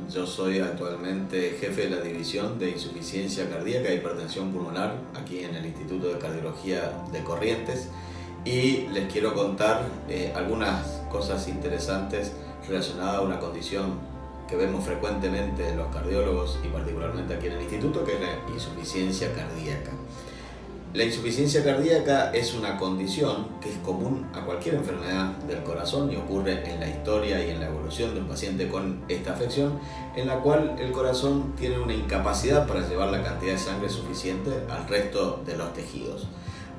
Yo soy actualmente jefe de la división de insuficiencia cardíaca e hipertensión pulmonar aquí en el Instituto de Cardiología de Corrientes y les quiero contar algunas cosas interesantes relacionadas a una condición que vemos frecuentemente en los cardiólogos y particularmente aquí en el instituto, que es la insuficiencia cardíaca. La insuficiencia cardíaca es una condición que es común a cualquier enfermedad del corazón y ocurre en la historia y en la evolución de un paciente con esta afección, en la cual el corazón tiene una incapacidad para llevar la cantidad de sangre suficiente al resto de los tejidos.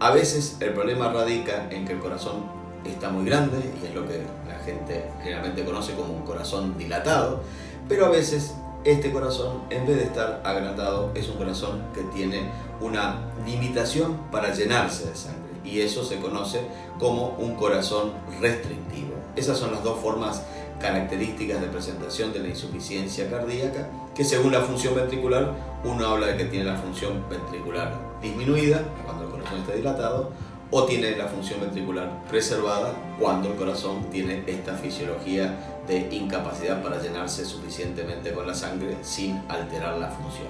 A veces el problema radica en que el corazón está muy grande y es lo que la gente generalmente conoce como un corazón dilatado, pero a veces este corazón, en vez de estar agrandado, es un corazón que tiene una limitación para llenarse de sangre y eso se conoce como un corazón restrictivo. Esas son las dos formas características de presentación de la insuficiencia cardíaca, que según la función ventricular, uno habla de que tiene la función ventricular disminuida cuando el corazón está dilatado, o tiene la función ventricular preservada cuando el corazón tiene esta fisiología de incapacidad para llenarse suficientemente con la sangre sin alterar la función.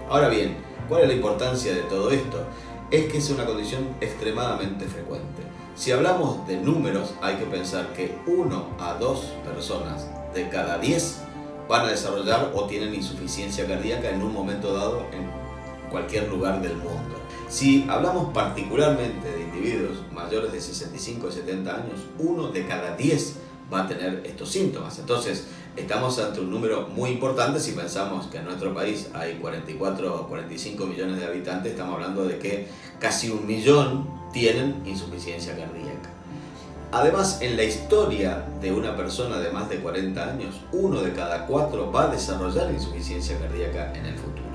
Ahora bien, ¿cuál es la importancia de todo esto? Es que es una condición extremadamente frecuente. Si hablamos de números, hay que pensar que 1 a 2 personas de cada 10 van a desarrollar o tienen insuficiencia cardíaca en un momento dado en cualquier lugar del mundo. Si hablamos particularmente de individuos mayores de 65 y 70 años, 1 de cada 10 va a tener estos síntomas. Entonces, estamos ante un número muy importante. Si pensamos que en nuestro país hay 44 o 45 millones de habitantes, estamos hablando de que casi 1 millón tienen insuficiencia cardíaca. Además, en la historia de una persona de más de 40 años, 1 de cada 4 va a desarrollar insuficiencia cardíaca en el futuro.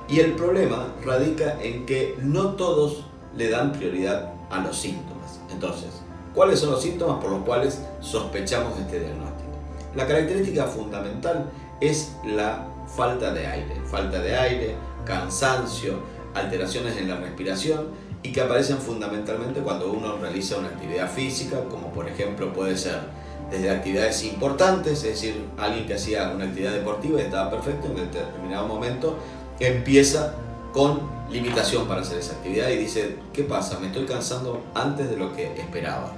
Y el problema radica en que no todos le dan prioridad a los síntomas. Entonces, ¿cuáles son los síntomas por los cuales sospechamos este diagnóstico? La característica fundamental es la falta de aire, cansancio, alteraciones en la respiración y que aparecen fundamentalmente cuando uno realiza una actividad física, como por ejemplo puede ser desde actividades importantes, es decir, alguien que hacía una actividad deportiva y estaba perfecto, en determinado momento empieza con limitación para hacer esa actividad y dice, ¿qué pasa? Me estoy cansando antes de lo que esperaba.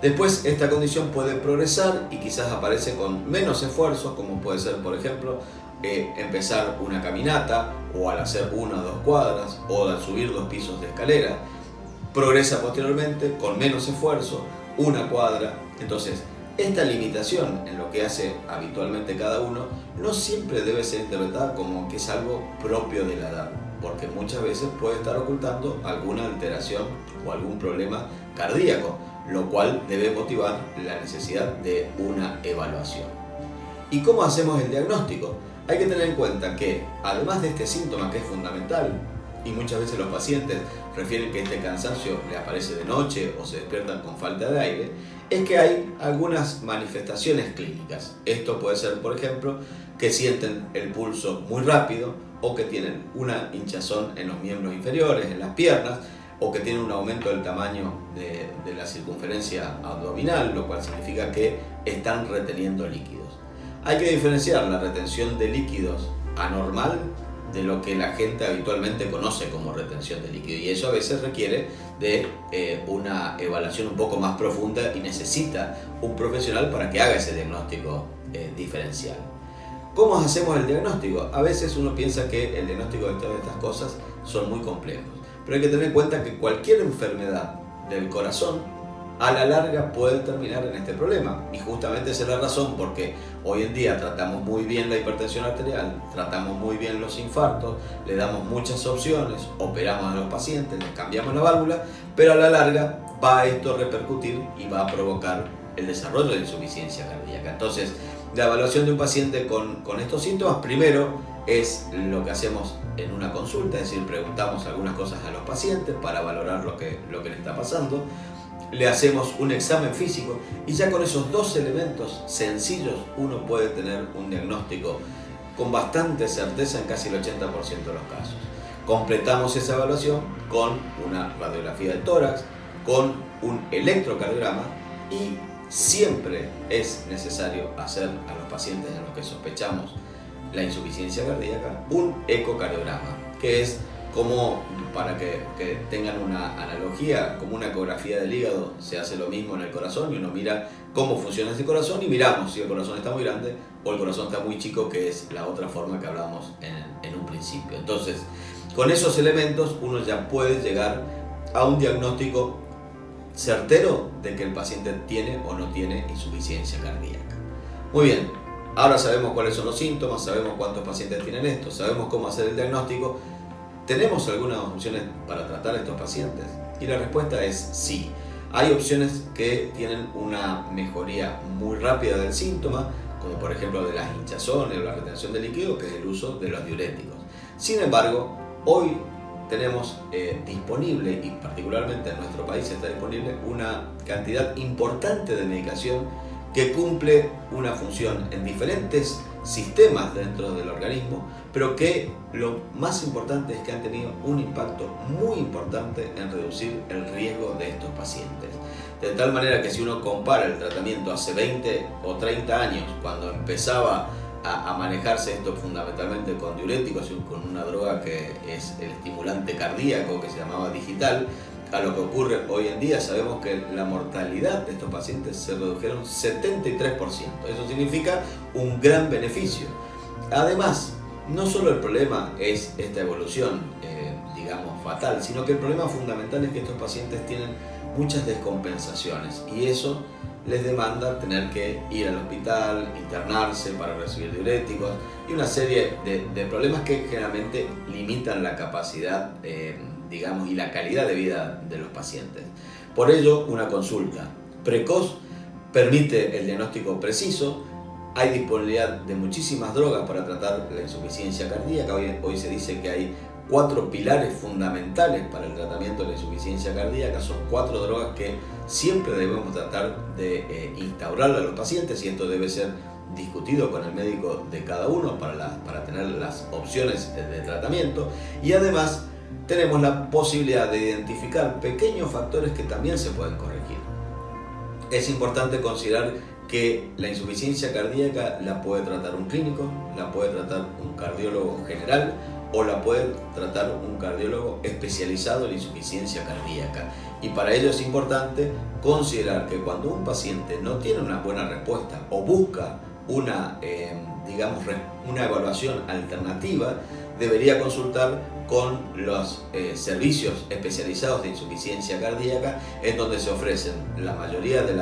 Después esta condición puede progresar y quizás aparece con menos esfuerzos, como puede ser, por ejemplo, empezar una caminata o al hacer 1 o 2 cuadras o al subir 2 pisos de escalera. Progresa posteriormente con menos esfuerzo, 1 cuadra. Entonces, esta limitación en lo que hace habitualmente cada uno no siempre debe ser interpretada como que es algo propio de la edad, porque muchas veces puede estar ocultando alguna alteración o algún problema cardíaco, lo cual debe motivar la necesidad de una evaluación. ¿Y cómo hacemos el diagnóstico? Hay que tener en cuenta que, además de este síntoma que es fundamental, y muchas veces los pacientes refieren que este cansancio le aparece de noche o se despiertan con falta de aire, es que hay algunas manifestaciones clínicas. Esto puede ser, por ejemplo, que sienten el pulso muy rápido o que tienen una hinchazón en los miembros inferiores, en las piernas, o que tienen un aumento del tamaño de la circunferencia abdominal, lo cual significa que están reteniendo líquidos. Hay que diferenciar la retención de líquidos anormal de lo que la gente habitualmente conoce como retención de líquido, y eso a veces requiere de una evaluación un poco más profunda y necesita un profesional para que haga ese diagnóstico diferencial. ¿Cómo hacemos el diagnóstico? A veces uno piensa que el diagnóstico de todas estas cosas son muy complejos, pero hay que tener en cuenta que cualquier enfermedad del corazón a la larga puede terminar en este problema, y justamente esa es la razón porque hoy en día tratamos muy bien la hipertensión arterial, tratamos muy bien los infartos, le damos muchas opciones, operamos a los pacientes, les cambiamos la válvula, pero a la larga va esto a repercutir y va a provocar el desarrollo de insuficiencia cardíaca. Entonces, la evaluación de un paciente con estos síntomas, primero es lo que hacemos en una consulta, es decir, preguntamos algunas cosas a los pacientes para valorar lo que le está pasando. Le hacemos un examen físico y ya con esos 2 elementos sencillos uno puede tener un diagnóstico con bastante certeza en casi el 80% de los casos. Completamos esa evaluación con una radiografía del tórax, con un electrocardiograma y siempre es necesario hacer a los pacientes en los que sospechamos la insuficiencia cardíaca un ecocardiograma, que es como, para que tengan una analogía, como una ecografía del hígado. Se hace lo mismo en el corazón y uno mira cómo funciona ese corazón y miramos si el corazón está muy grande o el corazón está muy chico, que es la otra forma que hablábamos en un principio. Entonces, con esos elementos uno ya puede llegar a un diagnóstico certero de que el paciente tiene o no tiene insuficiencia cardíaca. Muy bien, ahora sabemos cuáles son los síntomas, sabemos cuántos pacientes tienen esto, sabemos cómo hacer el diagnóstico. ¿Tenemos algunas opciones para tratar a estos pacientes? Y la respuesta es sí. Hay opciones que tienen una mejoría muy rápida del síntoma, como por ejemplo de las hinchazones o la retención de líquido, que es el uso de los diuréticos. Sin embargo, hoy tenemos disponible, y particularmente en nuestro país está disponible, una cantidad importante de medicación que cumple una función en diferentes sistemas dentro del organismo, pero que lo más importante es que han tenido un impacto muy importante en reducir el riesgo de estos pacientes. De tal manera que si uno compara el tratamiento hace 20 o 30 años, cuando empezaba a manejarse esto fundamentalmente con diuréticos y con una droga que es el estimulante cardíaco, que se llamaba digital, a lo que ocurre hoy en día, sabemos que la mortalidad de estos pacientes se redujeron 73%. Eso significa un gran beneficio. Además, no solo el problema es esta evolución, digamos, fatal, sino que el problema fundamental es que estos pacientes tienen muchas descompensaciones y eso les demanda tener que ir al hospital, internarse para recibir diuréticos y una serie de problemas que generalmente limitan la capacidad, digamos, y la calidad de vida de los pacientes. Por ello, una consulta precoz permite el diagnóstico preciso. Hay disponibilidad de muchísimas drogas para tratar la insuficiencia cardíaca. Hoy se dice que hay 4 pilares fundamentales para el tratamiento de la insuficiencia cardíaca. Son 4 drogas que siempre debemos tratar de instaurar a los pacientes, y esto debe ser discutido con el médico de cada uno para tener las opciones de tratamiento. Y además tenemos la posibilidad de identificar pequeños factores que también se pueden corregir. Es importante considerar que la insuficiencia cardíaca la puede tratar un clínico, la puede tratar un cardiólogo general o la puede tratar un cardiólogo especializado en insuficiencia cardíaca. Y para ello es importante considerar que cuando un paciente no tiene una buena respuesta o busca una evaluación alternativa, debería consultar con los servicios especializados de insuficiencia cardíaca, en donde se ofrecen la mayoría de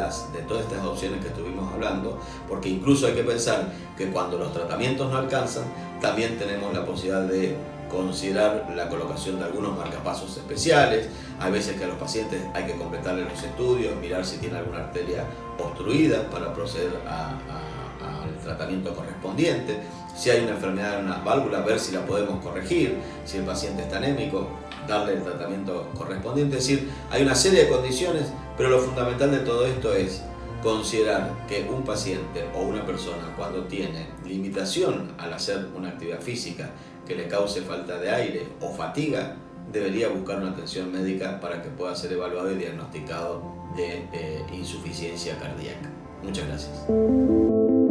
todas estas opciones que estuvimos hablando, porque incluso hay que pensar que cuando los tratamientos no alcanzan, también tenemos la posibilidad de considerar la colocación de algunos marcapasos especiales. Hay veces que a los pacientes hay que completarles los estudios, mirar si tiene alguna arteria obstruida para proceder al tratamiento correspondiente. Si hay una enfermedad en una válvula, ver si la podemos corregir. Si el paciente está anémico, darle el tratamiento correspondiente. Es decir, hay una serie de condiciones, pero lo fundamental de todo esto es considerar que un paciente o una persona, cuando tiene limitación al hacer una actividad física que le cause falta de aire o fatiga, debería buscar una atención médica para que pueda ser evaluado y diagnosticado de insuficiencia cardíaca. Muchas gracias.